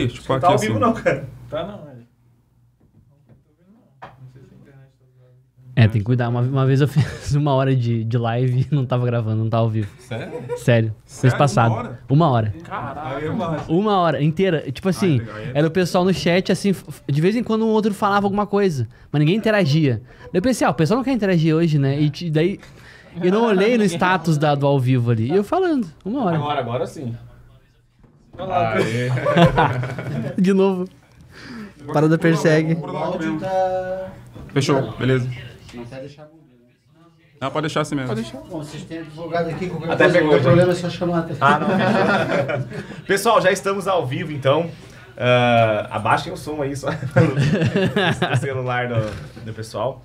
Tipo, não tá ao vivo não, cara. Tá não, velho. Tem que cuidar. Uma vez eu fiz 1 hora de live e não tava gravando, não tava ao vivo. Sério? Sério. Mês passado. 1 hora? 1 hora. Caralho, 1 hora inteira. Tipo assim, era o pessoal no chat, assim, de vez em quando um outro falava alguma coisa, mas ninguém interagia. Daí eu pensei, o pessoal não quer interagir hoje, né? E daí eu não olhei no status do ao vivo ali. E eu falando, 1 hora. Agora sim. Aê. De novo. Parada persegue. O áudio tá... Fechou, beleza. Não quer deixar bom. Não, pode deixar assim mesmo. Pode deixar. Bom, vocês têm advogado aqui, qualquer Até coisa, pegou, qualquer já. problema é só chamar a atenção. Ah, não, fechou. Pessoal, já estamos ao vivo, então. Abaixem o som aí, só do celular do pessoal.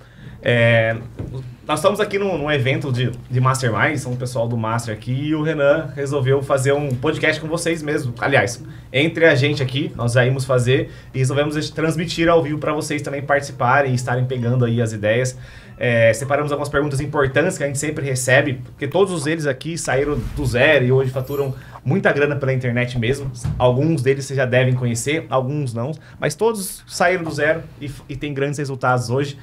Nós estamos aqui num evento de Mastermind, são o pessoal do Master aqui, e o Renan resolveu fazer um podcast com vocês mesmo. Aliás, entre a gente aqui, nós já íamos fazer e resolvemos transmitir ao vivo para vocês também participarem e estarem pegando aí as ideias. Separamos algumas perguntas importantes que a gente sempre recebe, porque todos eles aqui saíram do zero e hoje faturam muita grana pela internet mesmo. Alguns deles vocês já devem conhecer, alguns não, mas todos saíram do zero e têm grandes resultados hoje.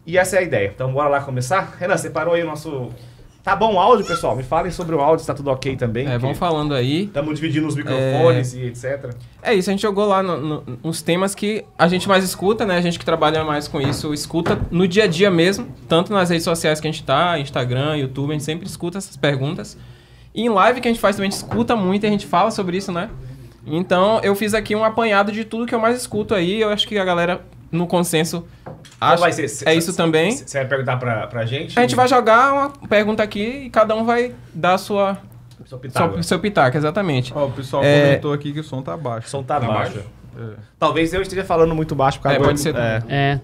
E essa é a ideia. Então bora lá começar? Renan, separou aí o nosso... Tá bom o áudio, pessoal? Me falem sobre o áudio, se tá tudo ok também. Vão falando aí. Estamos dividindo os microfones e etc. É isso, a gente jogou lá uns temas que a gente mais escuta, né? A gente que trabalha mais com isso, escuta no dia a dia mesmo, tanto nas redes sociais que a gente tá, Instagram, YouTube, a gente sempre escuta essas perguntas. E em live que a gente faz também, a gente escuta muito e a gente fala sobre isso, né? Então eu fiz aqui um apanhado de tudo que eu mais escuto aí, eu acho que a galera, no consenso, Então vai ser, isso também. Você vai perguntar pra gente? A gente vai jogar uma pergunta aqui e cada um vai dar seu pitaco, exatamente. Ó, o pessoal comentou aqui que o som tá baixo. O som tá baixo. Talvez eu esteja falando muito baixo. Por causa pode ser.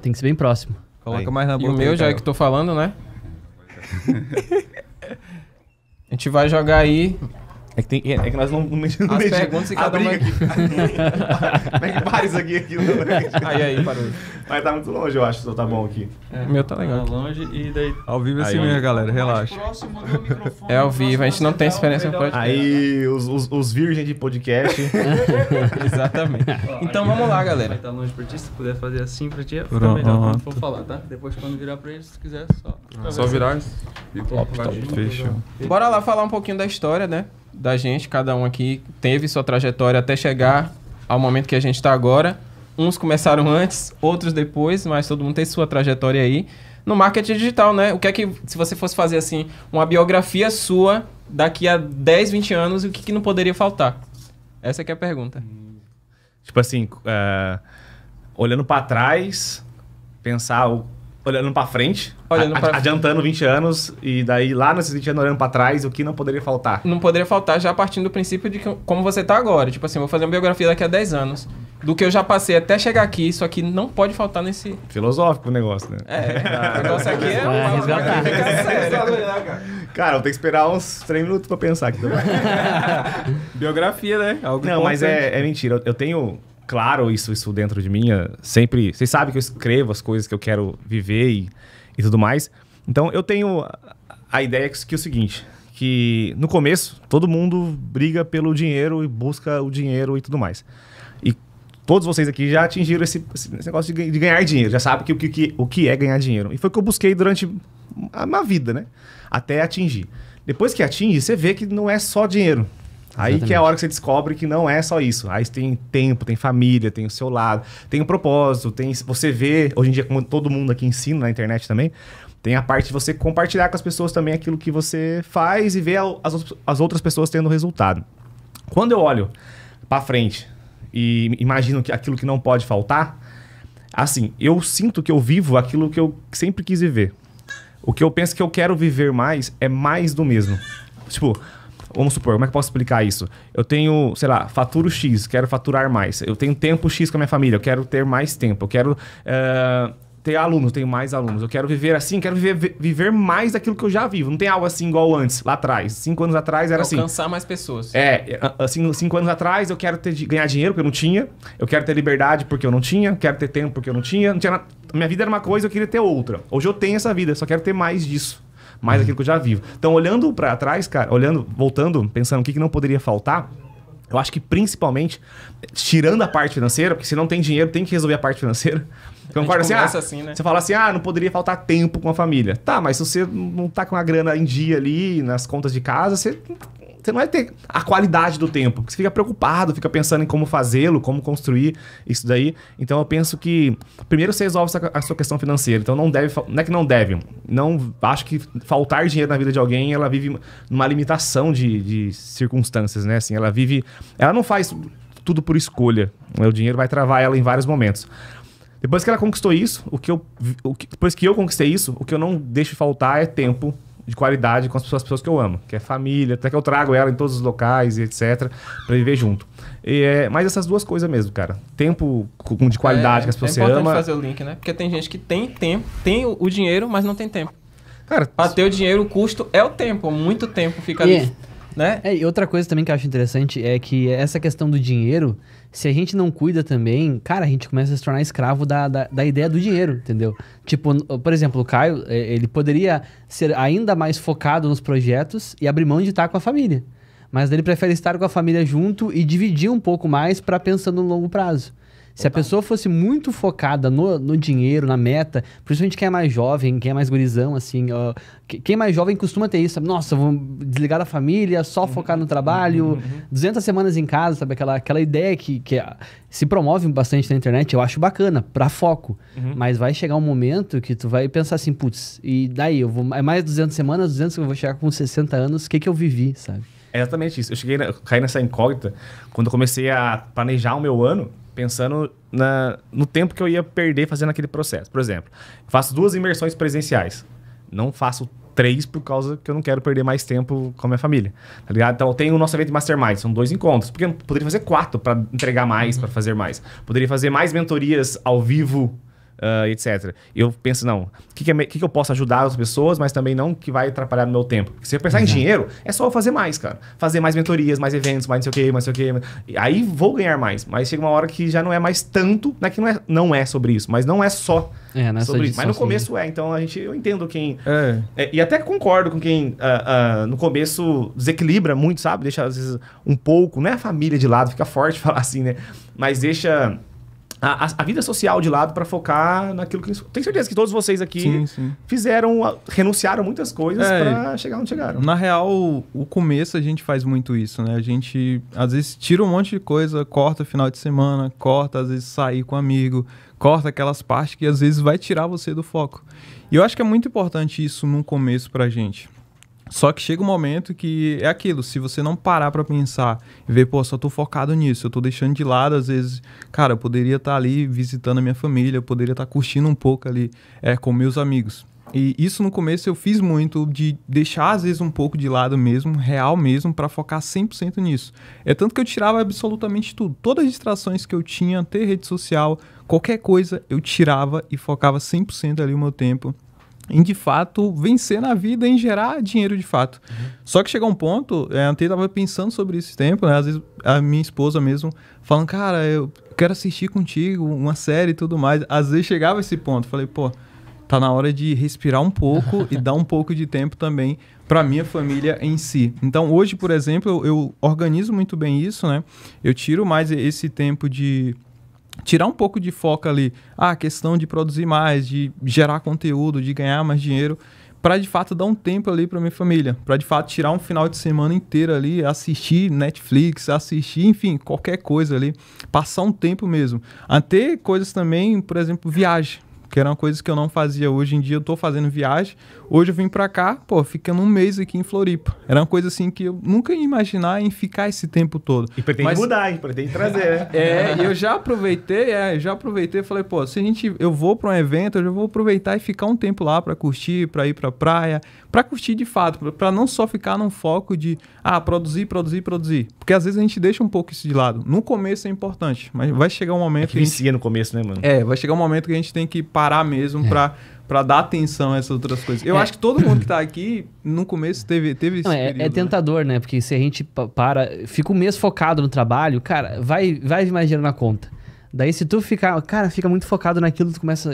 Tem que ser bem próximo. Coloca mais na boca. E o meu, já que tô falando, né? A gente vai jogar aí... É que nós não as perguntas e cada um vai... Como é que para isso aqui? Aí, parou. Mas tá muito longe, eu acho, só tá bom aqui. O meu tá legal. Tá longe e daí... Ao vivo assim mesmo, galera, relaxa. Próximo do microfone. É ao vivo, a gente não tem experiência no podcast. Aí, os virgens de podcast. Exatamente. Então vamos lá, galera. Vai estar longe pra ti, se puder fazer assim pra ti, fica Pronto. melhor quando for falar, tá? Depois quando virar pra eles, se quiser, só... Só virar. Fechou. Bora lá falar um pouquinho da história, né? Da gente, cada um aqui teve sua trajetória até chegar ao momento que a gente tá agora. Uns começaram antes, outros depois, mas todo mundo tem sua trajetória aí. No marketing digital, né? O que é que, se você fosse fazer assim, uma biografia sua daqui a 10, 20 anos, o que não poderia faltar? Essa que é a pergunta. Tipo assim, olhando pra trás, pensar... Olhando pra frente, adiantando 20 anos, e daí lá nesses 20 anos olhando pra trás, o que não poderia faltar? Não poderia faltar já partindo do princípio de como você tá agora. Tipo assim, vou fazer uma biografia daqui a 10 anos. Do que eu já passei até chegar aqui, isso aqui não pode faltar nesse... Filosófico o negócio, né? O negócio aqui é resgatar. Cara, eu tenho que esperar uns 3 minutos pra pensar aqui também. Biografia, né? Algo Não, mas importante. é mentira. Eu tenho... Claro, isso dentro de mim, sempre... Vocês sabem que eu escrevo as coisas que eu quero viver e tudo mais. Então, eu tenho a ideia que é o seguinte, que no começo, todo mundo briga pelo dinheiro e busca o dinheiro e tudo mais. E todos vocês aqui já atingiram esse negócio de ganhar dinheiro, já sabem o que é ganhar dinheiro. E foi o que eu busquei durante a minha vida, né? Até atingir. Depois que atinge, você vê que não é só dinheiro. Aí Exatamente. que é a hora que você descobre que não é só isso. Aí você tem tempo, tem família, tem o seu lado, tem um propósito, você vê, hoje em dia, como todo mundo aqui ensina na internet também, tem a parte de você compartilhar com as pessoas também aquilo que você faz e ver as outras pessoas tendo resultado. Quando eu olho pra frente e imagino que aquilo que não pode faltar, assim, eu sinto que eu vivo aquilo que eu sempre quis viver. O que eu penso que eu quero viver mais é mais do mesmo. Tipo... Vamos supor, como é que eu posso explicar isso? Eu tenho, sei lá, faturo X, quero faturar mais. Eu tenho tempo X com a minha família, eu quero ter mais tempo. Eu quero ter alunos, tenho mais alunos. Eu quero viver assim, quero viver mais daquilo que eu já vivo. Não tem algo assim igual antes, lá atrás. 5 anos atrás era assim. Alcançar mais pessoas. Assim, 5 anos atrás eu quero ganhar dinheiro porque eu não tinha. Eu quero ter liberdade porque eu não tinha. Eu quero ter tempo porque eu não tinha. Minha vida era uma coisa, eu queria ter outra. Hoje eu tenho essa vida, só quero ter mais disso. Mais daquilo que eu já vivo. Então, olhando pra trás, cara, voltando, pensando o que não poderia faltar, Eu acho que principalmente, tirando a parte financeira, porque se não tem dinheiro, tem que resolver a parte financeira. Concorda assim? começa assim, né? Você fala assim, não poderia faltar tempo com a família. Tá, mas se você não tá com a grana em dia ali, nas contas de casa, você não vai ter a qualidade do tempo. Porque você fica preocupado, fica pensando em como fazê-lo, como construir isso daí. Então eu penso que primeiro você resolve a sua questão financeira. Então não é que não deve. Não acho que faltar dinheiro na vida de alguém, ela vive numa limitação de circunstâncias, né? Assim, ela não faz tudo por escolha. O dinheiro vai travar ela em vários momentos. Depois que ela conquistou isso, depois que eu conquistei isso, o que eu não deixo faltar é tempo de qualidade com as pessoas que eu amo, que é família, até que eu trago ela em todos os locais e etc, pra viver junto. Mas essas duas coisas mesmo, cara. Tempo de qualidade que as pessoas você ama. É importante fazer o link, né? Porque tem gente que tem tempo, tem o dinheiro, mas não tem tempo. Cara, pra ter o dinheiro, o custo é o tempo, muito tempo fica ali. Né? E outra coisa também que eu acho interessante é que essa questão do dinheiro, se a gente não cuida também, cara, a gente começa a se tornar escravo da ideia do dinheiro, entendeu? Tipo, por exemplo, o Caio, ele poderia ser ainda mais focado nos projetos e abrir mão de estar com a família. Mas ele prefere estar com a família junto e dividir um pouco mais para pensar no longo prazo. Se a pessoa fosse muito focada no dinheiro, na meta, principalmente quem é mais jovem, quem é mais gurizão, assim, quem é mais jovem costuma ter isso, sabe? Nossa, vou desligar da família, só focar no trabalho, 200 semanas em casa, sabe? Aquela ideia que se promove bastante na internet, eu acho bacana, pra foco. Mas vai chegar um momento que tu vai pensar assim, putz, e daí? É mais 200 semanas, 200 que eu vou chegar com 60 anos, o que eu vivi, sabe? É exatamente isso. Eu caí nessa incógnita quando eu comecei a planejar o meu ano, pensando no tempo que eu ia perder fazendo aquele processo. Por exemplo, faço 2 imersões presenciais. Não faço 3 por causa que eu não quero perder mais tempo com a minha família. Tá ligado? Então, eu tenho o nosso evento Mastermind. São 2 encontros. Porque eu poderia fazer 4 para entregar mais, para fazer mais. Poderia fazer mais mentorias ao vivo, etc. Eu penso, não, o que eu posso ajudar as pessoas, mas também não que vai atrapalhar no meu tempo. Porque se eu pensar em dinheiro, é só eu fazer mais, cara. Fazer mais mentorias, mais eventos, mais não sei o quê, mais não sei o quê. Aí vou ganhar mais. Mas chega uma hora que já não é mais tanto, não é que não é sobre isso, mas não é só sobre isso. Mas no começo então eu entendo quem... e até concordo com quem no começo desequilibra muito, sabe? Deixa às vezes um pouco, não é a família de lado, fica forte falar assim, né? Mas deixa... A vida social de lado para focar naquilo que... Tenho certeza que todos vocês aqui renunciaram muitas coisas para chegar onde chegaram. Na real, o começo a gente faz muito isso, né? A gente, às vezes, tira um monte de coisa, corta final de semana, corta, às vezes, sair com amigo, corta aquelas partes que, às vezes, vai tirar você do foco. E eu acho que é muito importante isso no começo pra gente. Só que chega um momento que é aquilo, se você não parar pra pensar e ver, pô, só tô focado nisso, eu tô deixando de lado, às vezes, cara, eu poderia estar ali visitando a minha família, eu poderia estar curtindo um pouco ali com meus amigos. E isso no começo eu fiz muito, de deixar às vezes um pouco de lado mesmo, real mesmo, pra focar 100% nisso. É tanto que eu tirava absolutamente tudo. Todas as distrações que eu tinha, ter rede social, qualquer coisa, eu tirava e focava 100% ali o meu tempo em, de fato, vencer na vida, em gerar dinheiro de fato. Só que chegou um ponto, a Antê tava pensando sobre esse tempo, né? Às vezes a minha esposa mesmo falando, cara, eu quero assistir contigo uma série e tudo mais. Às vezes chegava esse ponto, falei, pô, tá na hora de respirar um pouco e dar um pouco de tempo também para minha família em si. Então, hoje, por exemplo, eu organizo muito bem isso, né? Eu tiro mais esse tempo de tirar um pouco de foco ali, a questão de produzir mais, de gerar conteúdo, de ganhar mais dinheiro, para de fato dar um tempo ali para minha família, para de fato tirar um final de semana inteiro ali, assistir Netflix, assistir, enfim, qualquer coisa ali, passar um tempo mesmo. Até coisas também, por exemplo, viagem, que era uma coisa que eu não fazia. Hoje em dia eu tô fazendo viagem. Hoje eu vim pra cá, pô, ficando um mês aqui em Floripa. Era uma coisa assim que eu nunca ia imaginar em ficar esse tempo todo. E pretende mudar, hein? Pretende trazer, né? Eu já aproveitei e falei, pô, se eu vou pra um evento, eu já vou aproveitar e ficar um tempo lá pra curtir, pra ir pra praia, pra curtir de fato, pra não só ficar num foco de, produzir. Porque às vezes a gente deixa um pouco isso de lado. No começo é importante, mas vai chegar um momento que vicia no começo, né, mano? Vai chegar um momento que a gente tem que parar mesmo pra dar atenção a essas outras coisas. Eu acho que todo mundo que tá aqui, no começo, teve esse período, é tentador, né? Porque se a gente fica um mês focado no trabalho, cara, vai mais dinheiro na conta. Daí se tu fica muito focado naquilo, tu começa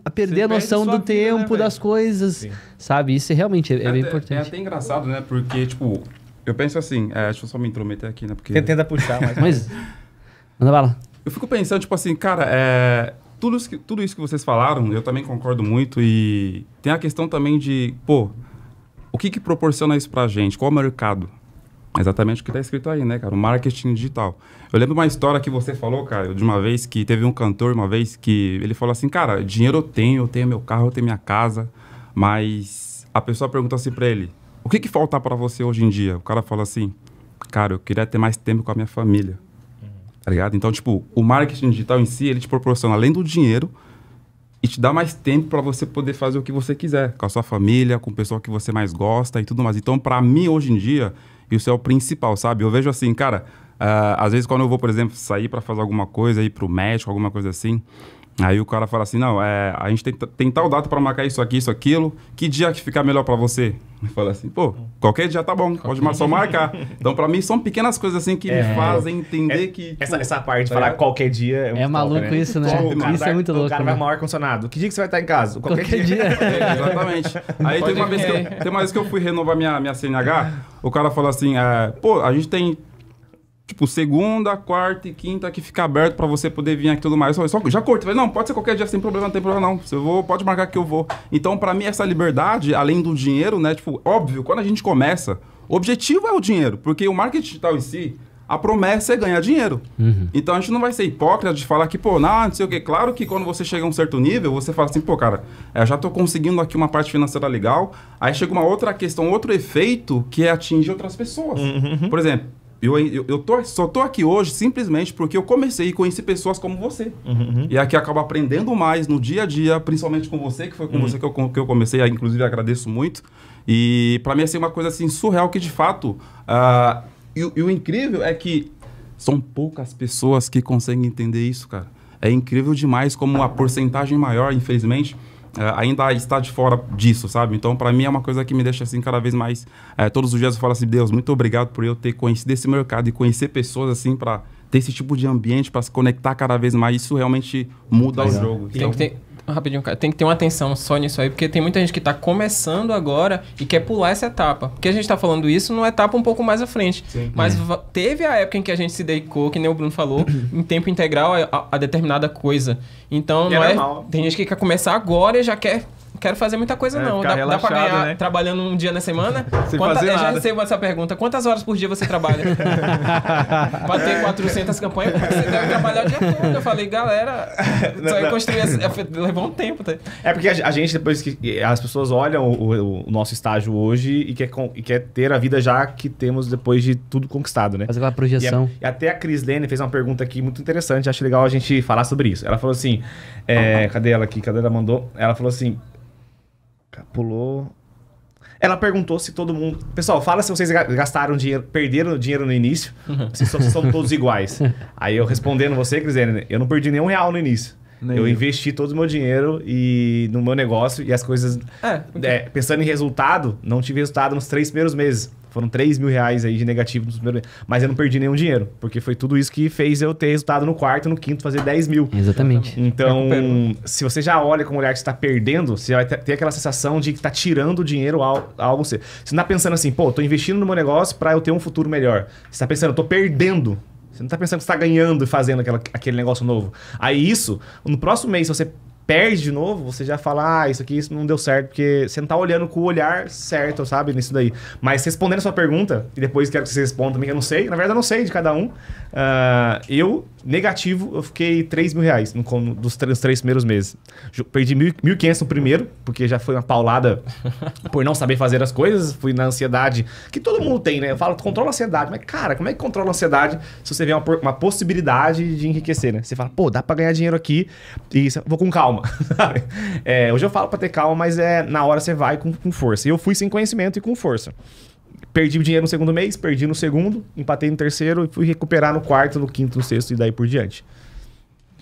a perder a noção do tempo, das coisas, sabe? Isso realmente é bem importante. É até engraçado, né? Porque, tipo, Eu penso assim, deixa eu só me intrometer aqui, né? Porque Tenta puxar, Mas, manda bala. eu fico pensando, tipo assim, cara, tudo isso que vocês falaram, eu também concordo muito. E tem a questão também de, pô, o que proporciona isso pra gente? Qual é o mercado? Exatamente o que tá escrito aí, né, cara? O marketing digital. Eu lembro uma história que você falou, cara, de uma vez que teve um cantor, uma vez que ele falou assim, cara, dinheiro eu tenho meu carro, eu tenho minha casa, mas a pessoa perguntou assim pra ele, o que falta pra você hoje em dia? O cara falou assim, cara, eu queria ter mais tempo com a minha família. Tá ligado? Então, tipo, o marketing digital em si, ele te proporciona, além do dinheiro, e te dá mais tempo para você poder fazer o que você quiser, com a sua família, com o pessoal que você mais gosta e tudo mais. Então, para mim, hoje em dia, isso é o principal, sabe? Eu vejo assim, cara, às vezes quando eu vou, por exemplo, sair para fazer alguma coisa, ir pro médico, alguma coisa assim, aí o cara fala assim, não, a gente tem tal data para marcar isso aqui, isso, aquilo, que dia que ficar melhor para você? Eu falo assim, pô, qualquer dia tá bom, pode só marcar. Então, para mim, são pequenas coisas assim que me fazem entender que... Essa parte de falar qualquer dia... É maluco top, né? isso, né? Isso é muito louco. O cara vai né? arrumar o ar-condicionado. Que dia que você vai estar em casa? Qualquer dia. Exatamente. Aí tem uma vez que eu fui renovar minha CNH, o cara falou assim, pô, a gente tem... Tipo, segunda, quarta e quinta que fica aberto pra você poder vir aqui e tudo mais. Só, já curto. Falei, não, pode ser qualquer dia, sem problema, não tem problema não. Se eu vou, pode marcar que eu vou. Então, pra mim, essa liberdade, além do dinheiro, né? Tipo, óbvio, quando a gente começa, o objetivo é o dinheiro. Porque o marketing digital em si, a promessa é ganhar dinheiro. Então, a gente não vai ser hipócrita de falar que, pô, não sei o quê. Claro que quando você chega a um certo nível, você fala assim, pô, cara, já tô conseguindo aqui uma parte financeira legal. Aí chega uma outra questão, outro efeito, que é atingir outras pessoas. Por exemplo, só tô aqui hoje simplesmente porque eu comecei e conheci pessoas como você. E aqui acabo aprendendo mais no dia a dia, principalmente com você, que foi com você que eu comecei, aí, inclusive agradeço muito. E pra mim é assim, uma coisa assim surreal que de fato... E o incrível é que são poucas pessoas que conseguem entender isso, cara. É incrível demais como a porcentagem maior, infelizmente... ainda está de fora disso, sabe? Então, para mim, é uma coisa que me deixa, assim, cada vez mais... todos os dias eu falo assim, Deus, muito obrigado por eu ter conhecido esse mercado e conhecer pessoas, assim, para ter esse tipo de ambiente, para se conectar cada vez mais. Isso realmente muda o jogo. Então, Rapidinho, cara, tem que ter uma atenção só nisso aí, porque tem muita gente que tá começando agora e quer pular essa etapa. Porque a gente tá falando isso numa etapa um pouco mais à frente. Sim. Mas teve a época em que a gente se dedicou, que nem o Bruno falou, em tempo integral a determinada coisa. Então, não é... Tem gente que quer começar agora e já quero fazer muita coisa, não. Dá pra ganhar, né? Trabalhando um dia na semana? Sem fazer eu já nada. recebo essa pergunta. Quantas horas por dia você trabalha? Pra ter 400 campanhas, você deve trabalhar o dia todo. Eu falei, galera, só eu construir... Levou um tempo. Tá? É porque a gente, depois que as pessoas olham o nosso estágio hoje e quer ter a vida já que temos depois de tudo conquistado, né? Fazer aquela projeção. E até a Cris Lene fez uma pergunta aqui muito interessante. Acho legal a gente falar sobre isso. Ela falou assim... cadê ela aqui? Cadê ela mandou? Ela falou assim... Pulou... Ela perguntou se todo mundo... Pessoal, fala se vocês gastaram dinheiro, perderam dinheiro no início, se são todos iguais. Aí eu respondendo você, Cris Lene, eu não perdi nenhum real no início. Eu investi todo o meu dinheiro no meu negócio e as coisas... pensando em resultado, não tive resultado nos 3 primeiros meses. Foram 3 mil reais aí de negativo nos primeiros meses. Mas eu não perdi nenhum dinheiro, porque foi tudo isso que fez eu ter resultado no quarto, no quinto, fazer 10 mil. Exatamente. Então, se você já olha com o olhar que você está perdendo, você vai ter aquela sensação de que está tirando dinheiro a você. Você não está pensando assim, pô, tô investindo no meu negócio para eu ter um futuro melhor. Você está pensando, eu tô perdendo. Você não tá pensando que você tá ganhando e fazendo aquele negócio novo. Aí isso, no próximo mês, se você perde de novo, você já fala, isso não deu certo, porque você não tá olhando com o olhar certo, sabe, nisso daí. Mas respondendo a sua pergunta, e depois quero que você responda também, que eu não sei, na verdade eu não sei de cada um, negativo, eu fiquei 3 mil reais dos 3 primeiros meses. Perdi 1.500 no primeiro, porque já foi uma paulada por não saber fazer as coisas, fui na ansiedade, que todo mundo tem, né? Eu falo, controla a ansiedade, mas cara, como é que controla a ansiedade se você vê uma possibilidade de enriquecer, né? Você fala, pô, dá pra ganhar dinheiro aqui e vou com calma. Hoje eu falo pra ter calma, mas na hora você vai com força. E eu fui sem conhecimento e com força. Perdi o dinheiro no segundo mês, perdi no segundo, empatei no terceiro e fui recuperar no quarto, no quinto, no sexto e daí por diante.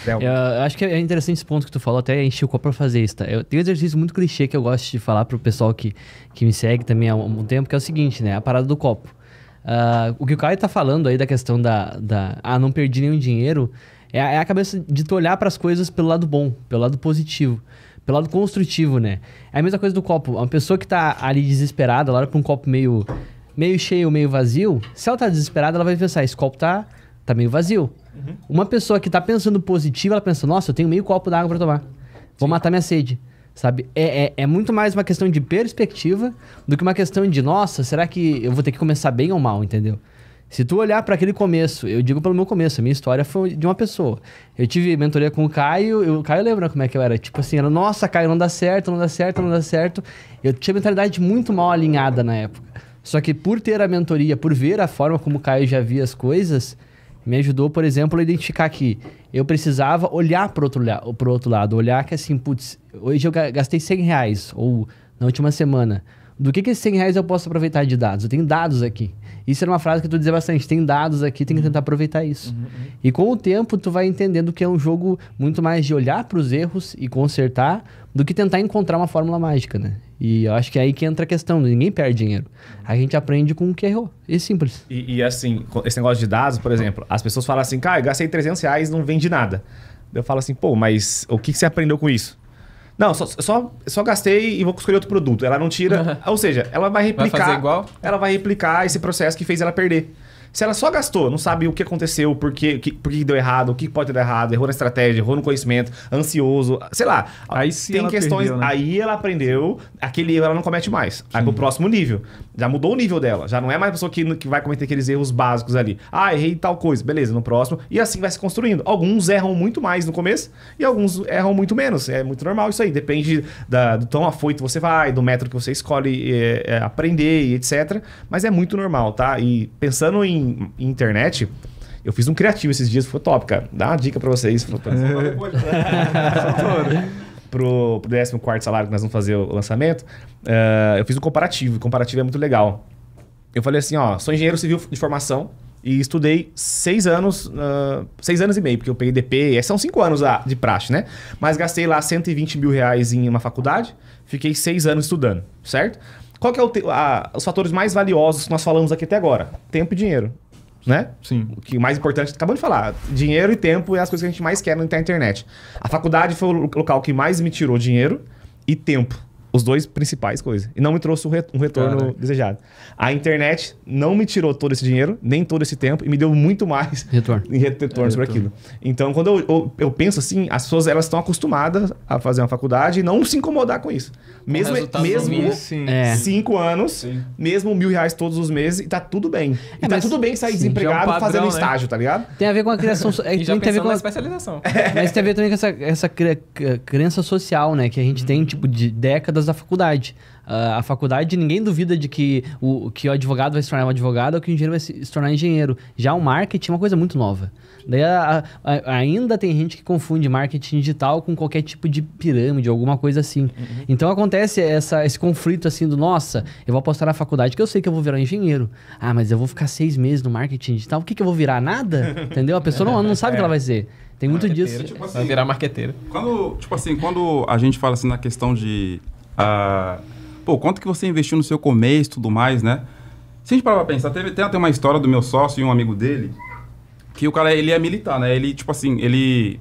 Eu acho que é interessante esse ponto que tu falou, até enchi o copo pra fazer isso, tá? Eu tenho um exercício muito clichê que eu gosto de falar pro pessoal que me segue também há um tempo, que é o seguinte, né? A parada do copo. O que o Caio tá falando aí da questão não perdi nenhum dinheiro, é a cabeça de tu olhar pras coisas pelo lado bom, pelo lado positivo, pelo lado construtivo, né? É a mesma coisa do copo. Uma pessoa que tá ali desesperada, ela olha pra um copo meio meio cheio ou meio vazio, se ela tá desesperada, ela vai pensar, esse copo tá meio vazio. Uma pessoa que tá pensando positivo, ela pensa, nossa, eu tenho meio copo d'água pra tomar. Vou matar minha sede. Sabe? É muito mais uma questão de perspectiva do que uma questão de, nossa, será que eu vou ter que começar bem ou mal, entendeu? Se tu olhar para aquele começo, eu digo pelo meu começo, a minha história foi de uma pessoa. Eu tive mentoria com o Caio, o Caio lembra como é que eu era? Tipo assim, era, nossa, Caio, não dá certo, não dá certo, não dá certo. Eu tinha a mentalidade muito mal alinhada na época. Só que por ter a mentoria, por ver a forma como o Caio já via as coisas, me ajudou, por exemplo, a identificar que eu precisava olhar pro outro lado, olhar que assim, putz, hoje eu gastei R$100, ou na última semana. Do que esses R$100 eu posso aproveitar de dados? Eu tenho dados aqui. Isso era uma frase que tu dizia bastante, tem dados aqui, tem que tentar aproveitar isso. E com o tempo, tu vai entendendo que é um jogo muito mais de olhar para os erros e consertar, do que tentar encontrar uma fórmula mágica, né? E eu acho que é aí que entra a questão, ninguém perde dinheiro. A gente aprende com o que errou. É simples. E assim, esse negócio de dados, por exemplo, as pessoas falam assim, cara, eu gastei R$300, não vende nada. Eu falo assim, pô, mas o que você aprendeu com isso? Não, só gastei e vou escolher outro produto. Ela não tira... Ou seja, ela vai replicar... Vai fazer igual? Ela vai replicar esse processo que fez ela perder. Se ela só gastou, não sabe o que aconteceu, por que deu errado, o que pode ter dado errado, errou na estratégia, errou no conhecimento, ansioso, sei lá. Aí sim tem ela questões. perdeu, né? Aí ela aprendeu, aquele erro ela não comete mais. Aí pro próximo nível. Já mudou o nível dela. Já não é mais a pessoa que vai cometer aqueles erros básicos ali. Ah, errei tal coisa. Beleza, no próximo. E assim vai se construindo. Alguns erram muito mais no começo e alguns erram muito menos. É muito normal isso aí. Depende do tão afoito você vai, do método que você escolhe aprender e etc. Mas é muito normal, tá? E pensando em internet, eu fiz um criativo esses dias, foi top, cara. Dá uma dica pra vocês. Pro 14º salário que nós vamos fazer o lançamento, eu fiz um comparativo. O comparativo é muito legal. Eu falei assim, ó, sou engenheiro civil de formação e estudei 6 anos, 6 anos e meio, porque eu peguei DP, são 5 anos de praxe, né? Mas gastei lá R$120 mil em uma faculdade, fiquei 6 anos estudando, certo? Qual que é os fatores mais valiosos que nós falamos aqui até agora? Tempo e dinheiro, né? Sim. O que mais importante, acabamos de falar, dinheiro e tempo é as coisas que a gente mais quer na internet. A faculdade foi o local que mais me tirou dinheiro e tempo. Os dois principais coisas. E não me trouxe um retorno desejado. A internet não me tirou todo esse dinheiro, nem todo esse tempo, e me deu muito mais retorno sobre aquilo. Então, quando eu penso assim, as pessoas elas estão acostumadas a fazer uma faculdade e não se incomodar com isso. Mesmo 5 anos, mesmo R$1.000 todos os meses, e tá tudo bem. E tá tudo bem sair desempregado padrão, fazendo né? estágio, tá ligado? Tem a ver com a criação... E já tem a ver pensando com na especialização. Mas tem a ver também com essa crença social, né? Que a gente tem, tipo, de décadas da faculdade. A faculdade, ninguém duvida de que o advogado vai se tornar um advogado ou que o engenheiro vai se tornar engenheiro. Já o marketing é uma coisa muito nova. Daí ainda tem gente que confunde marketing digital com qualquer tipo de pirâmide, alguma coisa assim. Então acontece esse conflito assim do, nossa, eu vou apostar na faculdade que eu sei que eu vou virar engenheiro. Ah, mas eu vou ficar 6 meses no marketing digital, o que eu vou virar? Nada? Entendeu? A pessoa não sabe o que ela vai ser. Tem muito disso. Tipo assim, Vai virar marqueteiro. Quando a gente fala assim na questão de... quanto que você investiu no seu começo e tudo mais, né? Se a gente parar pra pensar, tem uma história do meu sócio e um amigo dele, que o cara, ele é militar, né? Ele, tipo assim, ele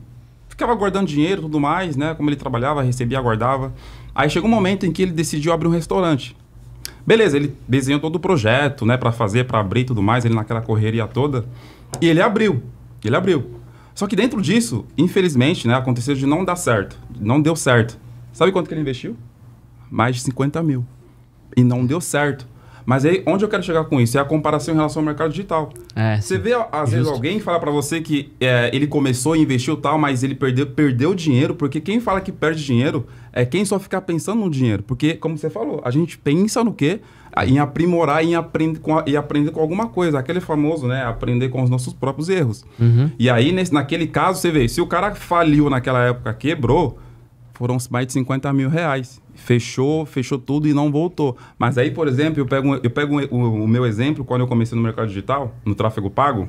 ficava guardando dinheiro e tudo mais, né? Como ele trabalhava, recebia, guardava. Aí chegou um momento em que ele decidiu abrir um restaurante. Beleza, ele desenhou todo o projeto, né? Pra abrir e tudo mais, ele naquela correria toda. E ele abriu. Só que dentro disso, infelizmente, né? Aconteceu de não dar certo. Não deu certo. Sabe quanto que ele investiu? Mais de 50 mil. E não deu certo. Mas aí, onde eu quero chegar com isso? É a comparação em relação ao mercado digital. Você vê, às vezes, alguém falar pra você que ele começou e investiu tal, mas ele perdeu dinheiro, porque quem fala que perde dinheiro é quem só fica pensando no dinheiro. Porque, como você falou, a gente pensa no quê? Em aprimorar e aprender com alguma coisa. Aquele famoso, né? Aprender com os nossos próprios erros. E aí, naquele caso, você vê, se o cara faliu naquela época, quebrou, foram mais de 50 mil reais. Fechou tudo e não voltou. Mas aí, por exemplo, eu pego o meu exemplo, quando eu comecei no mercado digital, no tráfego pago,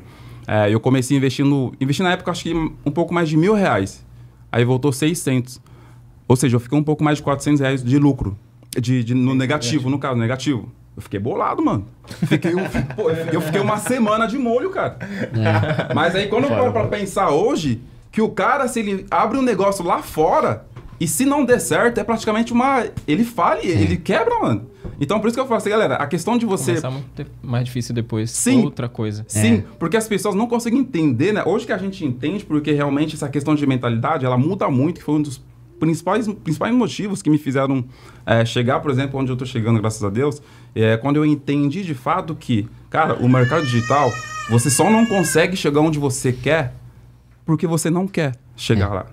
eu comecei investindo na época, acho que um pouco mais de R$1.000. Aí voltou 600. Ou seja, eu fiquei um pouco mais de R$400 de lucro. No negativo, no caso, negativo. Eu fiquei bolado, mano. Eu fiquei uma semana de molho, cara. Mas aí, quando eu paro pra pensar hoje, que o cara, se ele abre um negócio lá fora... E se não der certo, é praticamente ele fale, ele quebra, mano. Então, por isso que eu falo assim, galera, a questão de você... Começar muito mais difícil depois. Sim. Outra coisa. Sim, porque as pessoas não conseguem entender, né? Hoje que a gente entende, porque realmente essa questão de mentalidade, ela muda muito, que foi um dos principais motivos que me fizeram chegar, por exemplo, onde eu tô chegando, graças a Deus, quando eu entendi de fato que, cara, o mercado digital, você só não consegue chegar onde você quer porque você não quer chegar lá.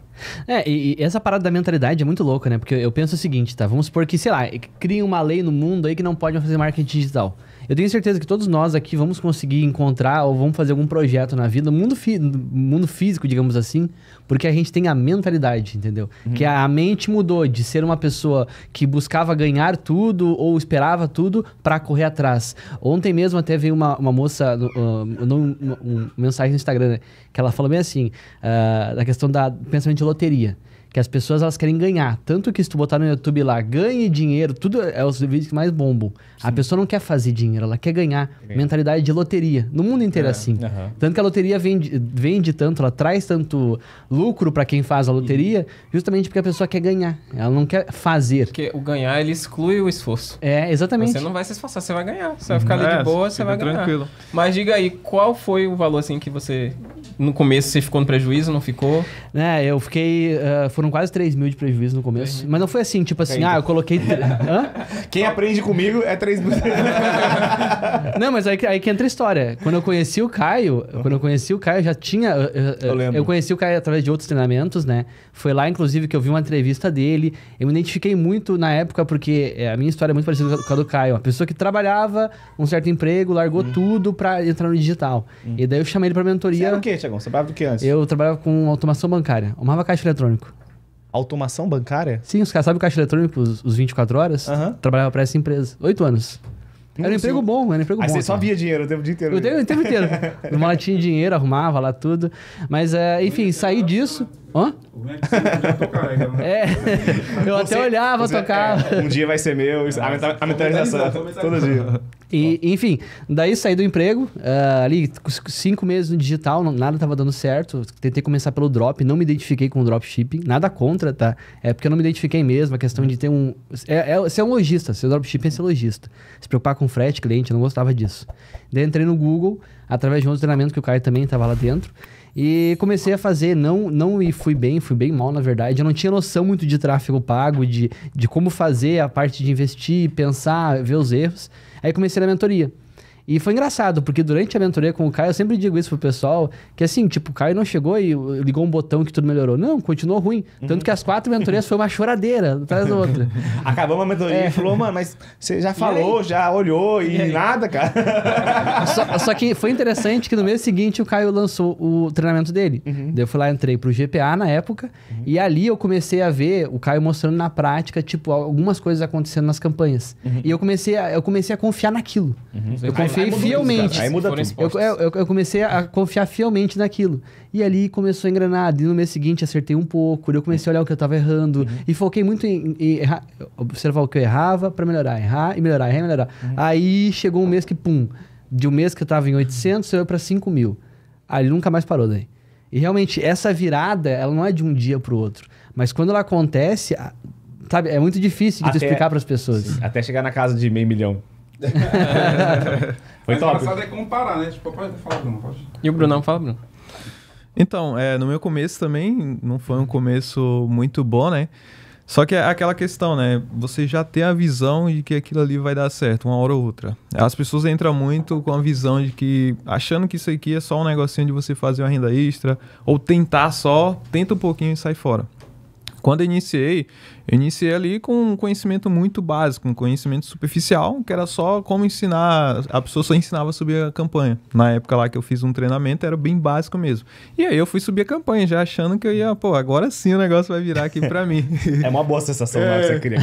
E essa parada da mentalidade é muito louca, né? Porque eu penso o seguinte, tá? Vamos supor que, sei lá, cria uma lei no mundo aí que não pode fazer marketing digital. Eu tenho certeza que todos nós aqui vamos conseguir encontrar ou vamos fazer algum projeto na vida, no mundo físico, digamos assim, porque a gente tem a mentalidade, entendeu? Que a mente mudou de ser uma pessoa que buscava ganhar tudo ou esperava tudo para correr atrás. Ontem mesmo até veio uma moça, uma mensagem no Instagram, né? Que ela falou bem assim, da questão da pensamento de loteria. Que as pessoas, elas querem ganhar. Tanto que se tu botar no YouTube lá, ganhe dinheiro, tudo é os vídeos que mais bombam. Sim. A pessoa não quer fazer dinheiro, ela quer ganhar. Mentalidade de loteria. No mundo inteiro é assim. Tanto que a loteria vende tanto, ela traz tanto lucro pra quem faz a loteria, justamente porque a pessoa quer ganhar. Ela não quer fazer. Porque o ganhar, ele exclui o esforço. Exatamente. Você não vai se esforçar, você vai ganhar. Você vai ficar ali de boa, você vai ganhar. Tranquilo. Mas diga aí, qual foi o valor assim que você... No começo você ficou no prejuízo, não ficou? Eu fiquei... foram quase 3 mil de prejuízo no começo. Mas não foi assim, tipo assim, eu coloquei... Hã? Quem aprende comigo é 3 mil. Não, mas aí que entra a história. Quando eu conheci o Caio, já tinha... Eu conheci o Caio através de outros treinamentos, né? Foi lá, inclusive, que eu vi uma entrevista dele. Eu me identifiquei muito na época, porque a minha história é muito parecida com a do Caio. Uma pessoa que trabalhava um certo emprego, largou tudo pra entrar no digital. E daí eu chamei ele pra mentoria. Você era o quê, Thiagão? Você trabalhava do que antes? Eu trabalhava com automação bancária. Arrumava caixa eletrônico. Automação bancária? Sim, os caras sabem o caixa eletrônico, os 24 horas? Trabalhava pra essa empresa. 8 anos. Era um emprego bom, era um emprego bom. Aí você só via dinheiro o tempo inteiro. O tempo inteiro. Numa latinha de dinheiro, arrumava lá tudo. Mas, enfim, saí disso... Hã? Eu até olhava, tocava. Um dia vai ser meu, a mentalização, todo dia. E, enfim, daí saí do emprego, ali 5 meses no digital, nada tava dando certo. Tentei começar pelo drop, não me identifiquei com o dropshipping, nada contra, tá? É porque eu não me identifiquei mesmo, a questão de ter um... ser um lojista, ser dropshipping é ser lojista. Se preocupar com frete, cliente, eu não gostava disso. Daí entrei no Google, através de um outro treinamento que o Caio também tava lá dentro. E comecei a fazer, e fui bem mal, na verdade. Eu não tinha noção muito de tráfego pago, de como fazer a parte de investir, pensar, ver os erros. Aí comecei na mentoria. E foi engraçado, porque durante a mentoria com o Caio, eu sempre digo isso pro pessoal, que assim, tipo, o Caio não chegou e ligou um botão que tudo melhorou. Não, continuou ruim. Tanto que as 4 mentorias foi uma choradeira, atrás da outra. Acabamos a mentoria e falou, mano, mas você já falou, já olhou e nada, cara. Só que foi interessante que no mês seguinte o Caio lançou o treinamento dele. Daí eu fui lá, entrei pro GPA na época, e ali eu comecei a ver o Caio mostrando na prática, tipo, algumas coisas acontecendo nas campanhas. E eu comecei a confiar naquilo. Eu confiei fielmente. Aí muda tudo. Eu comecei a confiar fielmente naquilo. E ali começou a engrenar. E no mês seguinte acertei um pouco. Eu comecei a olhar o que eu tava errando. E foquei muito em errar, observar o que eu errava pra melhorar. Errar e melhorar. Aí chegou um mês que, de um mês que eu tava em 800, eu ia pra 5 mil. Aí nunca mais parou daí. E realmente, essa virada, ela não é de um dia pro outro. Mas quando ela acontece, sabe, é muito difícil de tu explicar pras pessoas. Sim, até chegar na casa de 500 milhões. Foi top. O engraçado é comparar, né? Tipo, pode falar, Bruno, pode. E o Brunão, fala, Bruno. Então, no meu começo também não foi um começo muito bom, né? Só que é aquela questão, né? Você já tem a visão de que aquilo ali vai dar certo, uma hora ou outra. As pessoas entram muito com a visão de que, achando que isso aqui é só um negocinho de você fazer uma renda extra, ou tenta um pouquinho e sai fora. Quando eu iniciei ali com um conhecimento muito básico, um conhecimento superficial, que era só como ensinar, a pessoa só ensinava a subir a campanha. Na época lá que eu fiz um treinamento, era bem básico mesmo. E aí eu fui subir a campanha, já achando que eu ia, agora sim o negócio vai virar aqui pra mim. É uma boa sensação lá que você cria.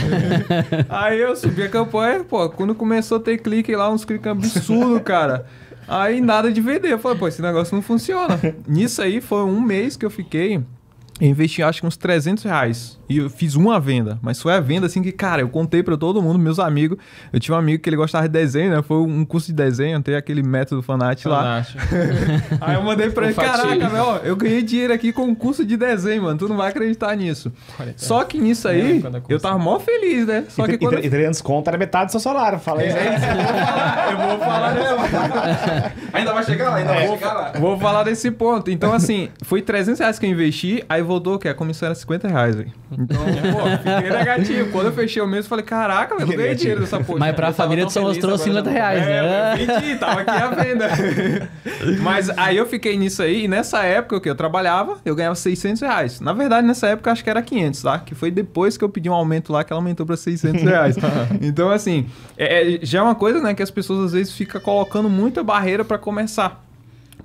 Aí eu subi a campanha, quando começou a ter clique lá, uns cliques absurdos, cara. Aí nada de vender. Eu falei, esse negócio não funciona. Nisso aí foi um mês que eu fiquei Eu investi, acho que uns R$300. E eu fiz uma venda. Mas foi a venda, assim, que, cara, eu contei pra todo mundo, meus amigos. Eu tinha um amigo que ele gostava de desenho, né? Foi um curso de desenho, tem aquele método Fanat lá. Aí eu mandei pra ele, caraca, velho, ó, eu ganhei dinheiro aqui com um curso de desenho, mano. Tu não vai acreditar nisso. Só que nisso aí, eu tava mó feliz, né? Só que quando... E 300 conto era metade do seu salário. Fala isso aí. Eu vou falar Ainda vai chegar lá, ainda vai chegar lá. Vou falar desse ponto. Então, assim, foi R$300 que eu investi, aí voltou, que a comissão era R$50, velho. Então, pô, fiquei negativo. Quando eu fechei o mês, eu falei, caraca, velho, não ganhei dinheiro dessa porra. Mas pra família tu só mostrou R$50, né? Eu vendi, tava aqui a venda. Mas aí eu fiquei nisso aí, e nessa época, o que eu trabalhava, eu ganhava R$600. Na verdade, nessa época, eu acho que era 500, tá? Que foi depois que eu pedi um aumento lá, que ela aumentou pra R$600. Então, assim, já é uma coisa, né, que as pessoas às vezes ficam colocando muita barreira pra começar.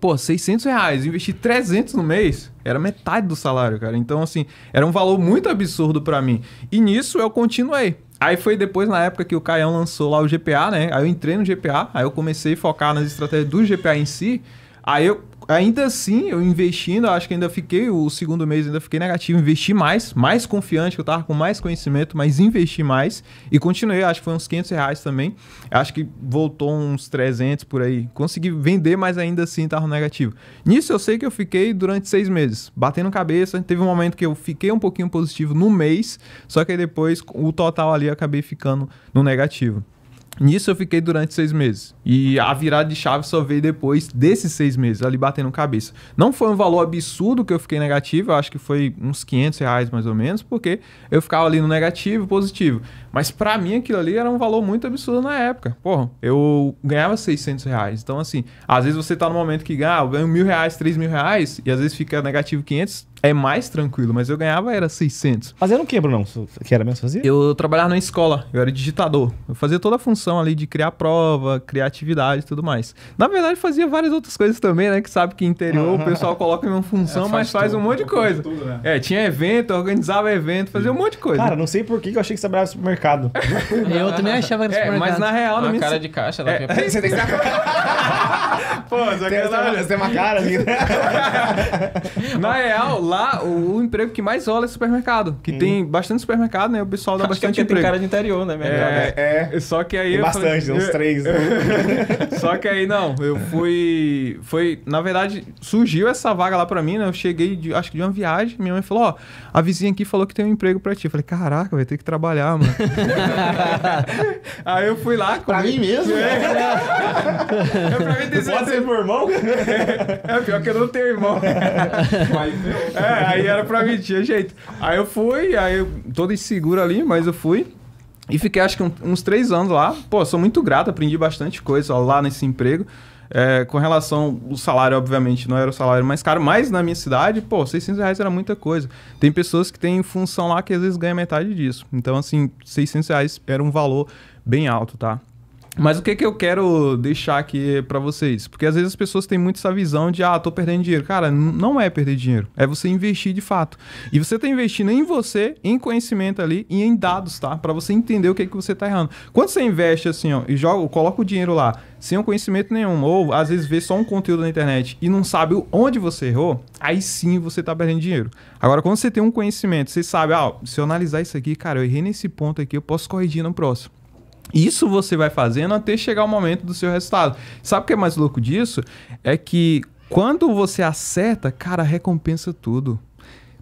Pô, R$600, investir 300 no mês, era metade do salário, cara. Então, assim, era um valor muito absurdo pra mim. E nisso eu continuei. Aí foi depois, na época que o Caião lançou lá o GPA, né? Aí eu entrei no GPA, aí eu comecei a focar nas estratégias do GPA em si. Aí eu, ainda assim, eu investindo, acho que ainda fiquei, o segundo mês ainda fiquei negativo, investi mais confiante, que eu tava com mais conhecimento, mas investi mais e continuei, acho que foi uns R$500 também. Acho que voltou uns 300 por aí. Consegui vender, mas ainda assim tava negativo. Nisso eu sei que eu fiquei durante 6 meses, batendo cabeça. Teve um momento que eu fiquei um pouquinho positivo no mês, só que aí depois o total ali eu acabei ficando no negativo. Nisso eu fiquei durante 6 meses. E a virada de chave só veio depois desses 6 meses, ali batendo cabeça. Não foi um valor absurdo que eu fiquei negativo, eu acho que foi uns R$500 mais ou menos, porque eu ficava ali no negativo e positivo. Mas pra mim aquilo ali era um valor muito absurdo na época. Porra, eu ganhava R$600. Então assim, às vezes você tá no momento que eu ganho R$1.000, R$3.000, e às vezes fica negativo 500, é mais tranquilo, mas eu ganhava era 600. Fazendo o que, Brunão? Que era mesmo que fazia? Eu trabalhava na escola, eu era digitador. Eu fazia toda a função ali de criar prova, criar atividade e tudo mais. Na verdade, fazia várias outras coisas também, né? Que sabe que interior o pessoal coloca em uma função, mas faz um monte de coisa. Tudo, né? Tinha evento, organizava evento, fazia um monte de coisa. Cara, não sei por que eu achei que você trabalhava no supermercado. Eu também achava que era supermercado. Mas na real, Uma não cara de caixa lá. Você tem que Pô, você tem uma cara assim. Na real, lá o emprego que mais rola é supermercado. Que tem bastante supermercado, né? O pessoal dá bastante Tem emprego. cara de interior, né? Só que aí Tem eu bastante, falei, uns 3. Só que aí não, eu fui... Na verdade, surgiu essa vaga lá pra mim, né? Eu cheguei, acho que de uma viagem, minha mãe falou, ó, a vizinha aqui falou que tem um emprego pra ti. Eu falei, caraca, vai ter que trabalhar, mano. Aí eu fui lá... Pra mim mesmo? Pra mim dizer... Pode ser meu irmão? Pior que eu não tenho irmão. Aí era pra mim, tinha jeito. Aí eu fui, aí eu todo inseguro ali, mas eu fui. E fiquei acho que uns 3 anos lá. Pô, sou muito grato, aprendi bastante coisa ó, lá nesse emprego. Com relação ao salário, obviamente, não era o salário mais caro, mas na minha cidade, pô, R$600 era muita coisa. Tem pessoas que têm função lá que às vezes ganham metade disso. Então, assim, R$600 era um valor bem alto, tá? Mas o que eu quero deixar aqui pra vocês? Porque às vezes as pessoas têm muito essa visão de, tô perdendo dinheiro. Cara, não é perder dinheiro. É você investir de fato. E você tá investindo em você, em conhecimento ali e em dados, tá? Pra você entender o que você tá errando. Quando você investe assim, ó, e coloca o dinheiro lá, sem um conhecimento nenhum, ou às vezes vê só um conteúdo na internet e não sabe onde você errou, aí sim você tá perdendo dinheiro. Agora, quando você tem um conhecimento, você sabe, se eu analisar isso aqui, cara, eu errei nesse ponto aqui, eu posso corrigir no próximo. Isso você vai fazendo até chegar o momento do seu resultado. Sabe o que é mais louco disso? É que quando você acerta, cara, recompensa tudo.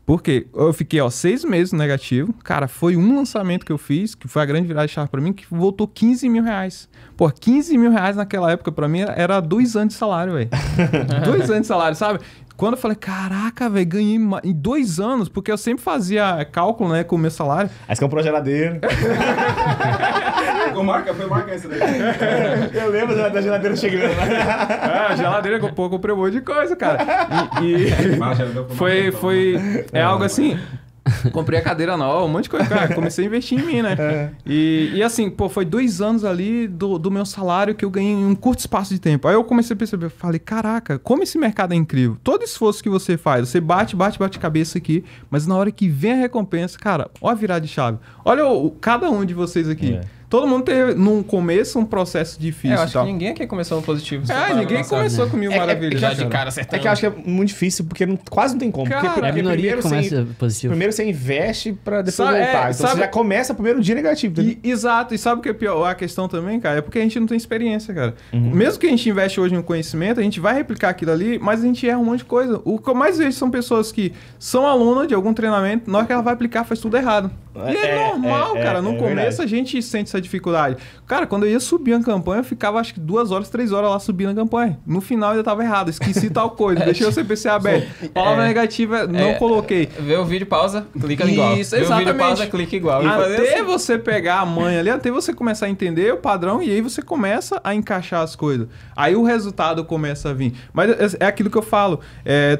Porque eu fiquei, 6 meses no negativo. Cara, foi um lançamento que eu fiz, que foi a grande virada de chave pra mim, que voltou R$15.000. Pô, R$15.000 naquela época pra mim era 2 anos de salário, velho. 2 anos de salário, sabe? Quando eu falei, caraca, velho, ganhei em 2 anos, porque eu sempre fazia cálculo, né, com o meu salário. Aí você comprou a geladeira. Foi marca essa daí. Eu lembro da geladeira chegando. A geladeira, eu comprei um monte de coisa, cara. É algo assim... Comprei a cadeira nova, um monte de coisa. Cara, comecei a investir em mim, né? E assim, pô, foi 2 anos ali do meu salário que eu ganhei em um curto espaço de tempo. Aí eu comecei a perceber, falei, caraca, como esse mercado é incrível. Todo esforço que você faz, você bate cabeça aqui, mas na hora que vem a recompensa, cara, ó a virada de chave. Olha cada um de vocês aqui. todo mundo teve, no começo, um processo difícil eu e acho tal. que ninguém aqui começou no positivo. se for É, parar ninguém pra pensar. começou com mil maravilhas. Já de cara. cara acertando. É que eu acho que é muito difícil, porque quase não tem como. Cara, porque É a minoria primeiro que começa positivo. Primeiro você investe pra depois Sabe- voltar. Então sabe- você já começa o primeiro dia negativo. Entendeu? Exato, e sabe o que é pior? A questão também, cara, é porque a gente não tem experiência, cara. Uhum. Mesmo que a gente investe hoje no conhecimento, a gente vai replicar aquilo ali, mas a gente erra um monte de coisa. O que eu mais vejo são pessoas que são alunas de algum treinamento, na hora que ela vai aplicar, faz tudo errado. E é normal, cara. No começo verdade. a gente sente essa dificuldade. Cara, quando eu ia subir a campanha, eu ficava acho que 2 horas, 3 horas lá subindo a campanha. No final eu ainda tava errado, esqueci tal coisa, deixei o CPC aberto. Palavra negativa, não coloquei. Vê o vídeo, pausa, clica igual. Isso, Vê o vídeo, exatamente. pausa, clica igual. E fazer Até assim. você pegar a manha ali, até você começar a entender o padrão e aí você começa a encaixar as coisas. Aí o resultado começa a vir. Mas é aquilo que eu falo,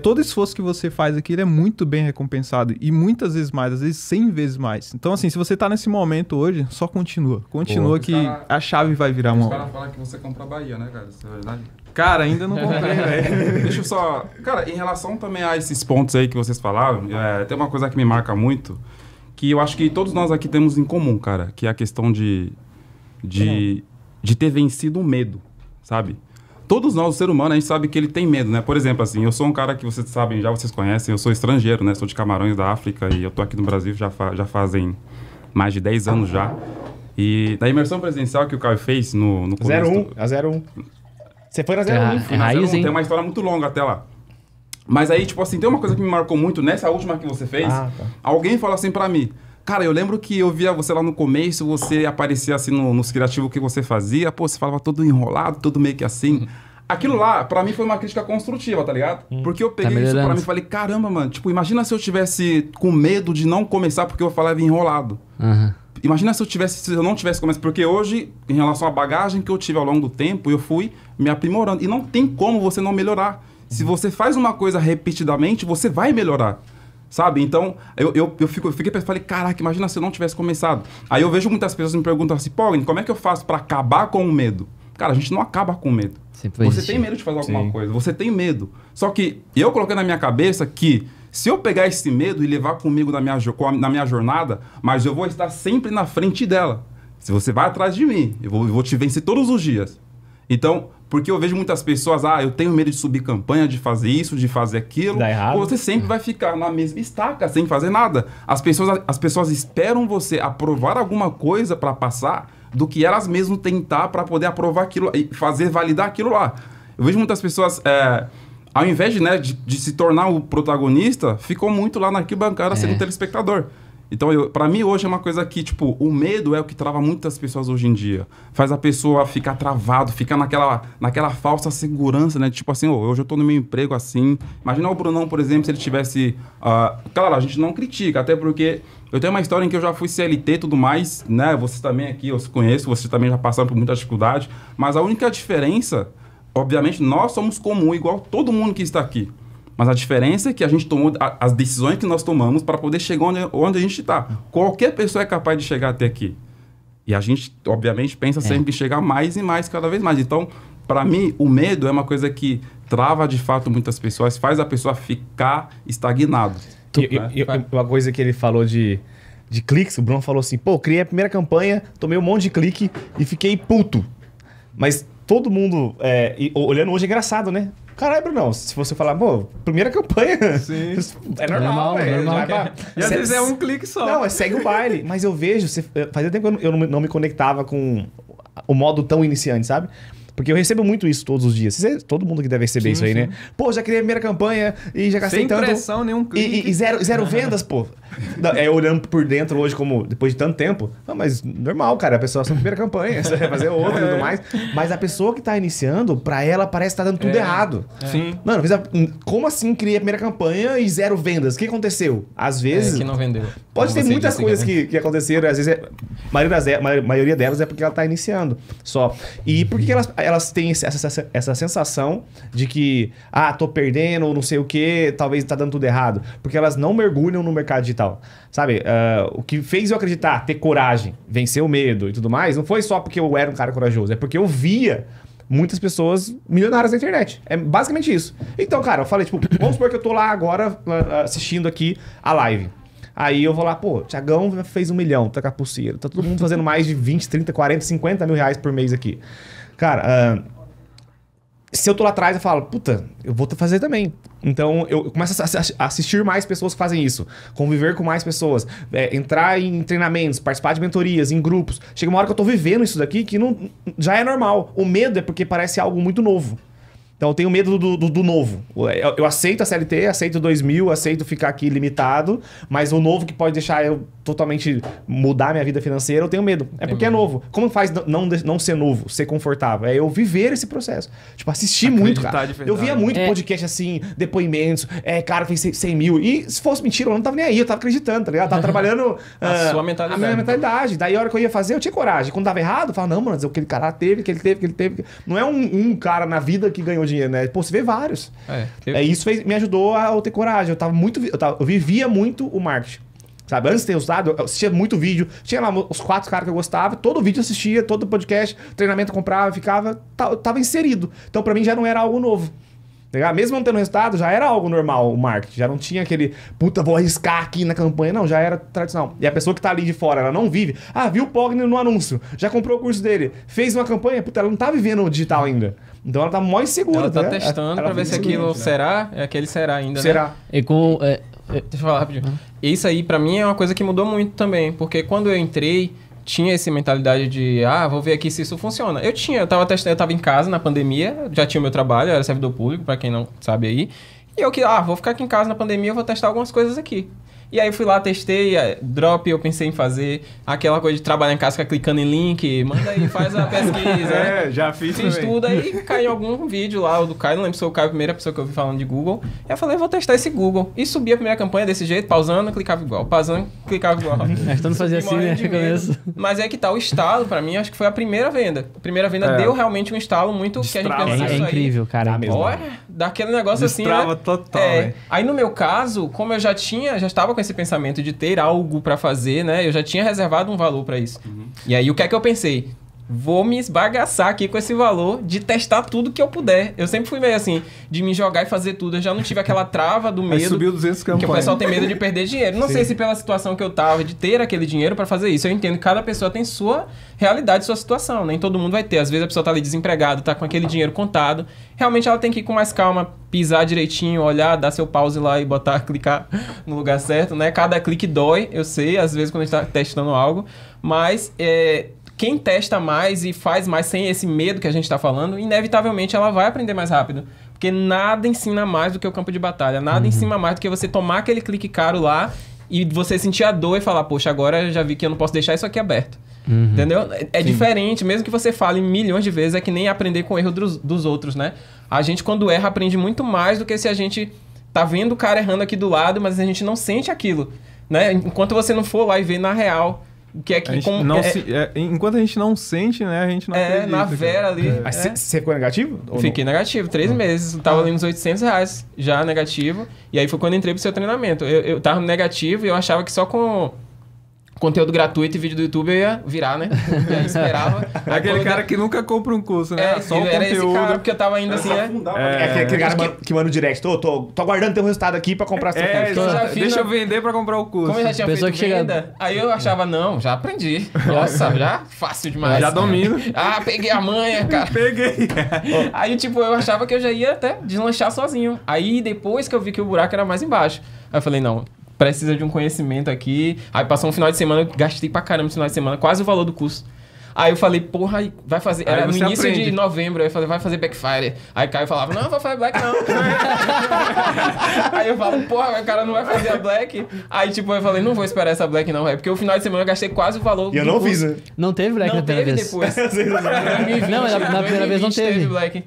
todo esforço que você faz aqui ele é muito bem recompensado e muitas vezes mais, às vezes 100 vezes mais. Então assim, se você tá nesse momento hoje, só continua. Continua que Cara, a chave vai virar Os uma caras hora. falam que você compra a Bahia, né, cara? Isso é verdade. Cara, ainda não comprei, velho. Deixa eu só... Cara, em relação também a esses pontos aí que vocês falaram, tem uma coisa que me marca muito, que eu acho que todos nós aqui temos em comum, cara, que é a questão de ter vencido o medo, sabe? Todos nós, o ser humano, a gente sabe que ele tem medo, né? Por exemplo, assim, eu sou um cara que vocês sabem, já vocês conhecem, eu sou estrangeiro, né? Sou de Camarões, da África, e eu tô aqui no Brasil já fazem mais de 10 anos já. E da imersão presencial que o Caio fez no começo... 0-1, a 0-1. Você foi na 0-1. É raiz, hein? Tem uma história muito longa até lá. Mas aí, tipo assim, tem uma coisa que me marcou muito nessa última que você fez. Ah, tá. Alguém falou assim pra mim, cara, eu lembro que eu via você lá no começo, você aparecia assim nos criativos que você fazia, pô, você falava todo enrolado, todo meio que assim. Aquilo lá, pra mim, foi uma crítica construtiva, tá ligado? Porque eu peguei isso melhorando. pra mim e falei, caramba, mano, tipo, imagina se eu tivesse com medo de não começar porque eu falava enrolado. Aham. Imagina se eu não tivesse começado, porque hoje, em relação à bagagem que eu tive ao longo do tempo, eu fui me aprimorando. E não tem como você não melhorar. Se você faz uma coisa repetidamente, você vai melhorar. Sabe? Então, eu fiquei pensando, falei, caraca, imagina se eu não tivesse começado. Aí eu vejo muitas pessoas me perguntam assim, pô, como é que eu faço pra acabar com o medo? Cara, a gente não acaba com o medo. Sempre vai Você existir. tem medo de fazer alguma Sim. coisa, você tem medo. Só que eu coloquei na minha cabeça que se eu pegar esse medo e levar comigo na minha jornada, mas eu vou estar sempre na frente dela. Se você vai atrás de mim, eu vou te vencer todos os dias. Então, porque eu vejo muitas pessoas, eu tenho medo de subir campanha, de fazer isso, de fazer aquilo. Dá errado. Você sempre vai ficar na mesma estaca, sem fazer nada. As pessoas esperam você aprovar alguma coisa para passar do que elas mesmas tentar para poder aprovar aquilo e validar aquilo lá. Eu vejo muitas pessoas, ao invés de se tornar o protagonista, ficou muito lá na arquibancada sendo telespectador. Então, pra mim, hoje é uma coisa que, tipo, o medo é o que trava muitas pessoas hoje em dia. Faz a pessoa ficar travado, ficar naquela falsa segurança, né? Tipo assim, hoje eu tô no meu emprego assim. Imagina o Brunão, por exemplo, se ele tivesse... claro, a gente não critica, até porque eu tenho uma história em que eu já fui CLT e tudo mais, né? Você também aqui, eu conheço, você também já passaram por muita dificuldade. Mas a única diferença, obviamente, nós somos comum, igual todo mundo que está aqui. Mas a diferença é que a gente tomou as decisões que nós tomamos para poder chegar onde a gente está. Qualquer pessoa é capaz de chegar até aqui. E a gente, obviamente, pensa sempre em chegar mais e mais, cada vez mais. Então, para mim, o medo é uma coisa que trava, de fato, muitas pessoas, faz a pessoa ficar estagnado. Uma coisa que ele falou de cliques, o Bruno falou assim, pô, criei a primeira campanha, tomei um monte de clique e fiquei puto. Mas todo mundo, olhando hoje, é engraçado, né? Caralho, Bruno, se você falar, pô, primeira campanha, Sim. é normal, velho. normal. E às vezes é um clique só. Não, segue o baile. Mas eu vejo, fazia tempo que eu não me conectava com o modo tão iniciante, sabe? Porque eu recebo muito isso todos os dias. Todo mundo que deve receber isso aí, né? Pô, já criei a primeira campanha e já gastei Sem tanto. pressão, nenhum clique. E zero vendas, pô. Olhando por dentro hoje, como depois de tanto tempo. Não, mas normal, cara. A pessoa só a primeira campanha, você vai fazer outra e tudo mais. Mas a pessoa que tá iniciando, pra ela parece que tá dando tudo errado. Sim. Mano, como assim criei a primeira campanha e zero vendas? O que aconteceu? Às vezes. Que não vendeu. Pode ter Como você muitas disse, coisas né? que aconteceram, às vezes a maioria delas é porque ela tá iniciando só. E por que elas têm essa sensação de que, tô perdendo ou não sei o que, talvez tá dando tudo errado? Porque elas não mergulham no mercado digital. Sabe, o que fez eu acreditar, ter coragem, vencer o medo e tudo mais, não foi só porque eu era um cara corajoso, é porque eu via muitas pessoas milionárias na internet. É basicamente isso. Então, cara, eu falei, tipo, vamos supor que eu tô lá agora assistindo aqui a live. Aí eu vou lá, pô, Thiagão fez 1 milhão, tá com a pulseira. Tá todo mundo fazendo mais de 20, 30, 40, 50 mil reais por mês aqui. Cara, se eu tô lá atrás, eu falo, puta, eu vou fazer também. Então, eu começo a assistir mais pessoas que fazem isso. Conviver com mais pessoas. Entrar em treinamentos, participar de mentorias, em grupos. Chega uma hora que eu tô vivendo isso daqui que não, já é normal. O medo é porque parece algo muito novo. Então, eu tenho medo do novo. Eu aceito a CLT, aceito 2.000, aceito ficar aqui limitado, mas o novo que pode deixar eu totalmente mudar minha vida financeira, eu tenho medo. É porque é novo. Como faz não ser novo, ser confortável? É eu viver esse processo. Tipo, assistir muito, cara. Eu via muito podcast assim, depoimentos, cara, fez 100 mil. E se fosse mentira, eu não tava nem aí, eu tava acreditando, tá ligado? Eu tava trabalhando sua mentalidade. a minha mentalidade. Daí, a hora que eu ia fazer, eu tinha coragem. Quando dava errado, eu falava, não, mano, aquele cara teve, que ele teve. Não é um cara na vida que ganhou dinheiro, né? Pô, você vê vários. Isso me ajudou a ter coragem. Eu vivia muito o marketing. Sabe? Antes de ter usado, eu assistia muito vídeo. Tinha lá os 4 caras que eu gostava. Todo vídeo eu assistia, todo podcast, treinamento eu comprava, ficava... Tava inserido. Então, pra mim, já não era algo novo. Legal? Mesmo não tendo resultado, já era algo normal o marketing. Já não tinha aquele, puta, vou arriscar aqui na campanha. Não, já era tradicional. E a pessoa que tá ali de fora, ela não vive. Viu o Pogner no anúncio. Já comprou o curso dele. Fez uma campanha. Puta, ela não tá vivendo o digital ainda. Então ela tá mó insegura. Ela tá testando pra ver se aquilo será. É aquele será ainda, será. Né? E com... Deixa eu falar rapidinho. Isso aí, pra mim, é uma coisa que mudou muito também. Porque quando eu entrei, tinha essa mentalidade de, vou ver aqui se isso funciona. Eu tava testando, eu tava em casa na pandemia, já tinha o meu trabalho, eu era servidor público, pra quem não sabe aí. E eu vou ficar aqui em casa na pandemia, eu vou testar algumas coisas aqui. E aí eu fui lá, testei, drop, eu pensei em fazer aquela coisa de trabalhar em casa, ficar clicando em link, manda aí, faz a pesquisa. Já fiz também. Tudo, aí caiu algum vídeo lá, o do Caio, não lembro se foi o Caio, a primeira pessoa que eu vi falando de Google. E eu falei, vou testar esse Google. E subi a primeira campanha desse jeito, pausando, clicava igual, pausando, clicava igual. Mas todo fazia assim, né? Mas é que tá, o estalo, pra mim, acho que foi a primeira venda. A primeira venda deu realmente um estalo muito que a gente pensou É incrível, cara. Olha, daquele negócio assim, né? Total, Aí no meu caso, como eu já estava com esse pensamento de ter algo pra fazer, né? Eu já tinha reservado um valor pra isso. E aí o que é que eu pensei? Vou me esbagaçar aqui com esse valor de testar tudo que eu puder. Eu sempre fui meio assim, de me jogar e fazer tudo. Eu já não tive aquela trava do medo. Aí subiu 200 campanhas. Que o pessoal tem medo de perder dinheiro. Não sei se pela situação que eu tava, de ter aquele dinheiro pra fazer isso. Eu entendo que cada pessoa tem sua realidade, sua situação. Nem todo mundo vai ter. Às vezes a pessoa tá ali desempregada, tá com aquele dinheiro contado. Realmente ela tem que ir com mais calma, pisar direitinho, olhar, dar seu pause lá e clicar no lugar certo, né? Cada clique dói, eu sei, às vezes quando a gente tá testando algo. Mas quem testa mais e faz mais sem esse medo que a gente está falando, inevitavelmente ela vai aprender mais rápido. Porque nada ensina mais do que o campo de batalha. Nada ensina mais do que você tomar aquele clique caro lá e você sentir a dor e falar, poxa, agora eu já vi que eu não posso deixar isso aqui aberto. Entendeu? É diferente, mesmo que você fale milhões de vezes, é que nem aprender com o erro dos outros, né? A gente, quando erra, aprende muito mais do que se a gente tá vendo o cara errando aqui do lado, mas a gente não sente aquilo, né? Enquanto você não for lá e ver na real... Que é que enquanto a gente não sente, né? A gente não acredita. Na vera ali. Mas você ficou negativo? Fiquei negativo, 3 meses. Tava ali uns R$800 já negativo. E aí foi quando eu entrei pro seu treinamento. Eu tava negativo e eu achava que só com conteúdo gratuito e vídeo do YouTube eu ia virar, né? E aí esperava. Aquele cara que nunca compra um curso, né? Só o era conteúdo. Esse cara, porque eu tava ainda assim, né? Aquele cara que manda o direct. Tô aguardando ter um resultado aqui pra comprar seu curso. Deixa eu vender pra comprar o curso. Como eu já tinha feito venda, aí eu achava, não, já aprendi. Nossa, já fácil demais. Já domino. Peguei a manha, cara. Peguei. Aí, tipo, eu achava que eu já ia até deslanchar sozinho. Aí, depois que eu vi que o buraco era mais embaixo, aí eu falei, não... Precisa de um conhecimento aqui. Aí passou um final de semana, eu gastei pra caramba esse final de semana, quase o valor do curso. Aí eu falei, porra, vai fazer... Era no início de novembro, aí eu falei, vai fazer Backfire. Aí Caio falava, não vai fazer Black não. Aí eu falo, porra, o cara não vai fazer a Black. Aí tipo, eu falei, não vou esperar essa Black não, velho. Porque o final de semana eu gastei quase o valor do eu não curso. fiz, né? Não teve Black na primeira vez? Depois. 2020, não, na primeira vez não teve. Black,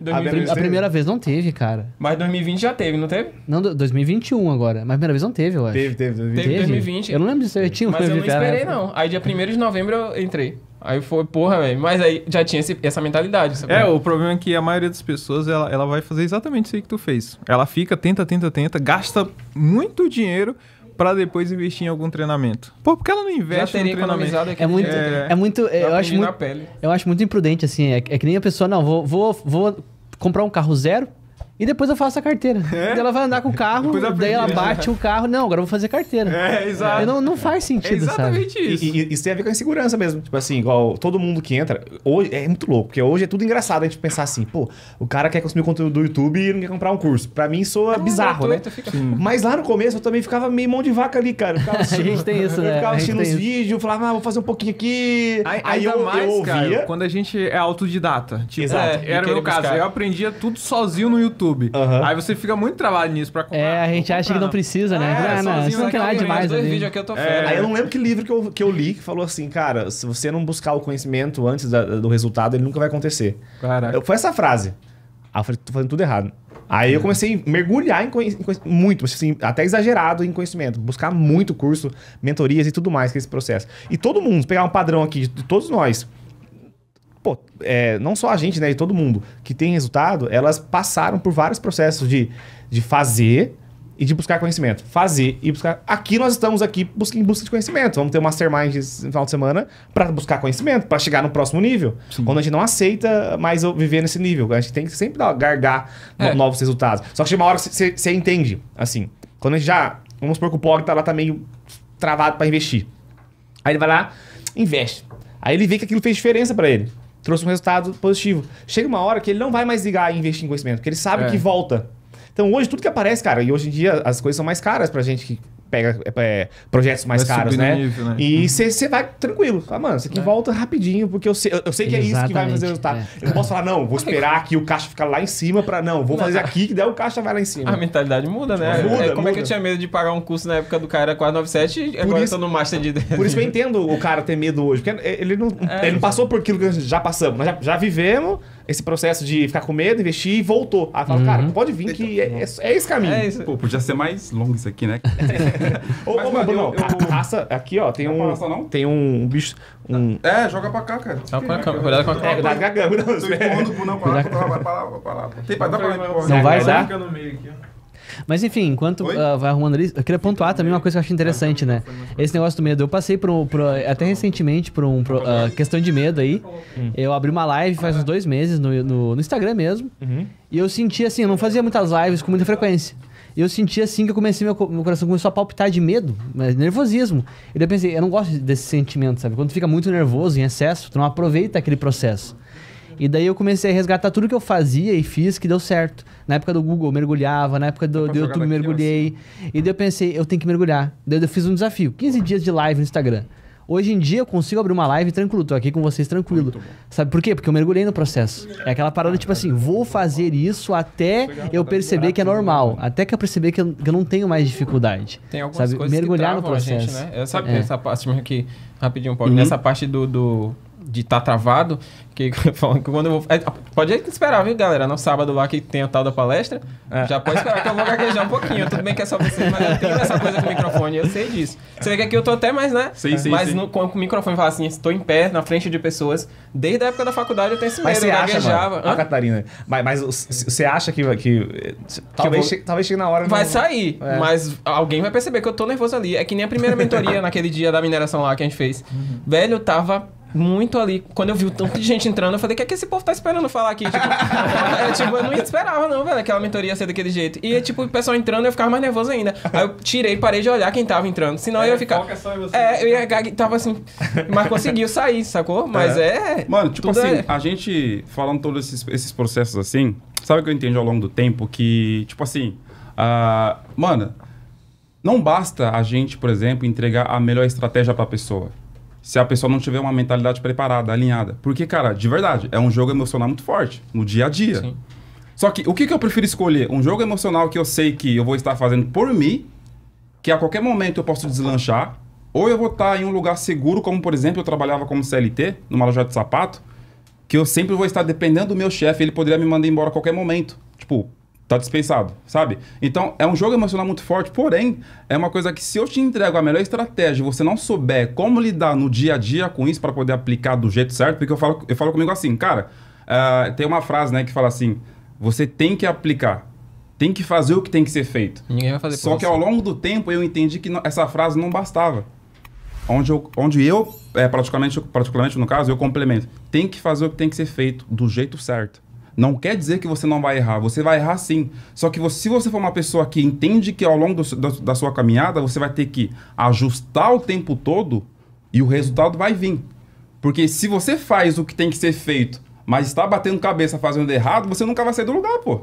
A primeira vez não teve, cara. Mas 2020 já teve, não teve? Não, 2021 agora. Mas a primeira vez não teve, eu acho. Teve. Teve 2020. Eu não lembro disso, eu tinha Mas eu não esperei, não. Aí dia 1º de novembro eu entrei. Aí foi, porra, velho. Mas aí já tinha essa mentalidade, sabe? O problema é que a maioria das pessoas, ela vai fazer exatamente isso aí que tu fez. Ela fica, tenta, gasta muito dinheiro pra depois investir em algum treinamento. Pô, porque ela não investe no treinamento? Eu acho muito imprudente, assim. É que nem a pessoa, não, vou comprar um carro zero E depois eu faço a carteira. Daí ela vai andar com o carro, Depois eu daí ela aprendi. bate o carro. Não, agora eu vou fazer carteira. É, exato. E não faz É sentido, sabe? exatamente isso. E isso tem a ver com a insegurança mesmo. Tipo assim, igual todo mundo que entra. Hoje é muito louco, porque hoje é tudo engraçado a gente pensar assim, pô, o cara quer consumir conteúdo do YouTube e não quer comprar um curso. Pra mim soa bizarro, né? Mas lá no começo eu também ficava meio mão de vaca ali, cara. Eu ficava assistindo, gente tem isso, né? Eu ficava A gente assistindo tem os isso. vídeos, falava, vou fazer um pouquinho aqui. Aí Ainda eu mais, ouvia. cara, quando a gente é autodidata. Tipo, Exato. era o meu caso. Eu aprendia tudo sozinho no YouTube. Aham. Aí você fica muito travado nisso pra comprar. É, a gente Vou acha que comprar, não precisa, né? não, sozinho isso não tem nada demais dois ali. vídeos aqui eu tô fera. Aí eu não lembro que livro que eu li que falou assim, cara, se você não buscar o conhecimento antes do resultado, ele nunca vai acontecer. Caraca. Foi essa frase. Aí eu falei, tô fazendo tudo errado. Aí eu comecei a mergulhar em conhecimento, muito, assim, até exagerado em conhecimento. Buscar muito curso, mentorias e tudo mais que é esse processo. E todo mundo, pegar um padrão aqui de todos nós, pô, não só a gente, né, e todo mundo que tem resultado, elas passaram por vários processos de fazer e de buscar conhecimento. Fazer e buscar. Aqui nós estamos aqui em busca de conhecimento. Vamos ter um mastermind no final de semana para buscar conhecimento, para chegar no próximo nível. Quando a gente não aceita mais viver nesse nível, a gente tem que sempre gargar novos resultados. Só que chega uma hora que você entende, assim. Quando a gente já... Vamos supor que o POG tá meio travado para investir. Aí ele vai lá, investe. Aí ele vê que aquilo fez diferença para ele. Trouxe um resultado positivo. Chega uma hora que ele não vai mais ligar e investir em conhecimento, porque ele sabe que volta. Então hoje tudo que aparece, cara, e hoje em dia as coisas são mais caras pra gente que pega projetos mais Vai caros, subir né? no nível, né? E você vai tranquilo. Fala, mano, isso aqui volta rapidinho, porque eu sei que é isso que vai me fazer resultado. Eu não posso falar, não, vou esperar que o caixa ficar lá em cima pra... Não, vou fazer aqui que daí o caixa vai lá em cima. A mentalidade muda, né? Muda, Como é que muda. eu tinha medo de pagar um curso na época do cara era 497 e agora eu tô no Master de... Por isso que eu entendo o cara ter medo hoje. Porque ele não passou por aquilo que já passamos. Nós já vivemos esse processo de ficar com medo, investir e voltou. Aí fala, cara, pode vir que é esse caminho. É isso. Pô, podia ser mais longo isso aqui, né? Ô, Mas, Bruno, mano, a raça aqui, ó, tem Não passa, não? tem um bicho... Joga pra cá, cara. Só pra cuidado com a câmera. Cuidado com a câmera. Tô empurrando pro não, para lá, para lá. Tem, dá pra empurrar. Não vai dar? Fica no meio aqui, ó. Mas enfim, enquanto Oi? vai arrumando ali, eu queria pontuar também uma coisa que eu acho interessante, né? Esse negócio do medo. Eu passei até recentemente por questão de medo aí. Eu abri uma live faz uns 2 meses no Instagram mesmo. E eu senti assim, eu não fazia muitas lives com muita frequência. E eu senti assim que eu comecei, meu coração começou a palpitar de medo, mas nervosismo. E daí eu pensei, eu não gosto desse sentimento, sabe? Quando tu fica muito nervoso, em excesso, tu não aproveita aquele processo. E daí eu comecei a resgatar tudo que eu fazia e fiz que deu certo. Na época do Google eu mergulhava, na época do YouTube eu mergulhei. E daí eu pensei, eu tenho que mergulhar. Daí eu fiz um desafio, 15 dias de live no Instagram. Hoje em dia eu consigo abrir uma live tranquilo, tô aqui com vocês tranquilo. Sabe por quê? Porque eu mergulhei no processo. É aquela parada tipo assim, vou fazer isso até eu perceber que é normal. Até que eu perceber que eu não tenho mais dificuldade. Tem algumas sabe? coisas Mergulhar que no travam a gente, processo. né? Sabe essa parte aqui, rapidinho um pouco, nessa parte de estar travado, que quando eu vou... Pode esperar, viu, galera? No sábado lá que tem o tal da palestra, já pode esperar que eu vou gaguejar um pouquinho. Tudo bem que é só você, mas eu tenho essa coisa com o microfone, eu sei disso. Você vê que aqui eu tô até mais, né? Sim, mas sim. com o microfone fala assim, estou em pé, na frente de pessoas. Desde a época da faculdade eu tenho esse medo, Mas você eu acha, gaguejava. mano, Catarina, mas você acha que talvez chegue na hora... Vai não- sair, mas alguém vai perceber que eu tô nervoso ali. É que nem a primeira mentoria naquele dia da mineração lá que a gente fez. Velho, eu tava muito ali. Quando eu vi o tanto de gente entrando, eu falei, o que é que esse povo tá esperando eu falar aqui? Tipo, eu não esperava não, velho, aquela mentoria ia ser daquele jeito. E, tipo, o pessoal entrando, eu ficava mais nervoso ainda. Aí eu tirei, parei de olhar quem tava entrando. Senão eu ia ficar... foca só em você. eu ia tava assim... Mas conseguiu sair, sacou? Mas Mano, tipo tudo assim, é- a gente falando todos esses processos assim, sabe o que eu entendi ao longo do tempo? Que, tipo assim, mano, não basta a gente, por exemplo, entregar a melhor estratégia pra pessoa. Se a pessoa não tiver uma mentalidade preparada, alinhada. Porque, cara, de verdade, é um jogo emocional muito forte, no dia a dia. Sim. Só que, o que eu prefiro escolher? Um jogo emocional que eu sei que eu vou estar fazendo por mim, que a qualquer momento eu posso deslanchar, ou eu vou estar em um lugar seguro, como, por exemplo, eu trabalhava como CLT, numa loja de sapato, que eu sempre vou estar dependendo do meu chefe, ele poderia me mandar embora a qualquer momento. Tipo, tá dispensado, sabe? Então, é um jogo emocional muito forte, porém, é uma coisa que se eu te entrego a melhor estratégia e você não souber como lidar no dia a dia com isso para poder aplicar do jeito certo, porque eu falo comigo assim, cara, tem uma frase, né, que fala assim, você tem que aplicar, tem que fazer o que tem que ser feito. Ninguém vai fazer por Só que você. ao longo do tempo eu entendi que essa frase não bastava. Onde eu particularmente no caso, eu complemento. Tem que fazer o que tem que ser feito do jeito certo. não quer dizer que você não vai errar. Você vai errar sim. Só que se você for uma pessoa que entende que ao longo da sua caminhada, você vai ter que ajustar o tempo todo e o resultado vai vir. Porque se você faz o que tem que ser feito, mas está batendo cabeça fazendo errado, você nunca vai sair do lugar, pô.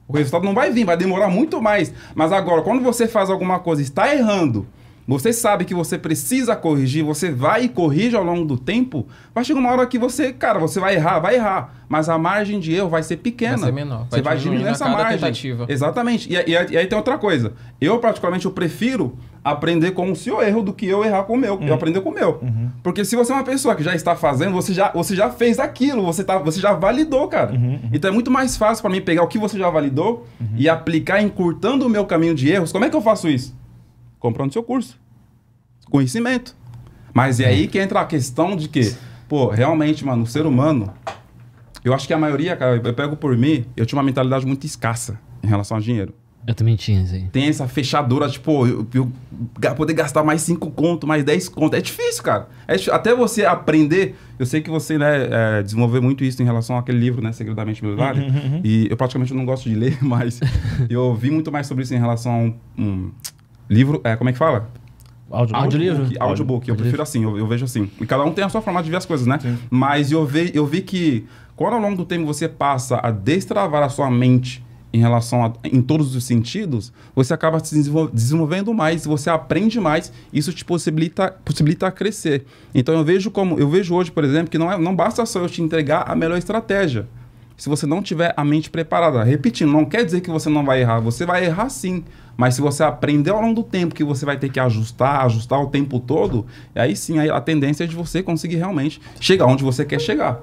O resultado não vai vir, vai demorar muito mais. Mas agora, quando você faz alguma coisa e está errando, você sabe que você precisa corrigir, você vai e corrige ao longo do tempo, vai chegar uma hora que você, cara, você vai errar, mas a margem de erro vai ser pequena. Vai ser menor. Você vai diminuir essa margem. Tentativa. Exatamente. E aí tem outra coisa. Eu, particularmente, eu prefiro aprender com o seu erro do que eu errar com o meu. Eu aprender com o meu. Porque se você é uma pessoa que já está fazendo, você já fez aquilo, você já validou, cara. Então é muito mais fácil para mim pegar o que você já validou e aplicar encurtando o meu caminho de erros. Como é que eu faço isso? Comprando seu curso. Conhecimento. Mas é aí que entra a questão de que, pô, realmente, mano, o ser humano, eu acho que a maioria, cara, eu pego por mim, eu tinha uma mentalidade muito escassa em relação ao dinheiro. Eu também tinha isso aí. Tem essa fechadura, tipo, eu poder gastar mais 5 conto, mais 10 conto. É difícil, cara. Até você aprender, eu sei que você, né, desenvolveu muito isso em relação àquele livro, né, Segredamente Milionário. E eu praticamente não gosto de ler, mas eu vi muito mais sobre isso em relação a um livro, como é que fala? Audiolivro? Audiobook. Eu prefiro assim, eu vejo assim. E cada um tem a sua forma de ver as coisas, né? Sim. Mas eu vi que quando ao longo do tempo você passa a destravar a sua mente em todos os sentidos, você acaba se desenvolvendo mais, você aprende mais, isso te possibilita crescer. Então eu vejo hoje, por exemplo, que não basta só eu te entregar a melhor estratégia. Se você não tiver a mente preparada, repetindo, não quer dizer que você não vai errar, você vai errar sim, mas se você aprender ao longo do tempo que você vai ter que ajustar o tempo todo, aí sim a tendência é de você conseguir realmente chegar onde você quer chegar.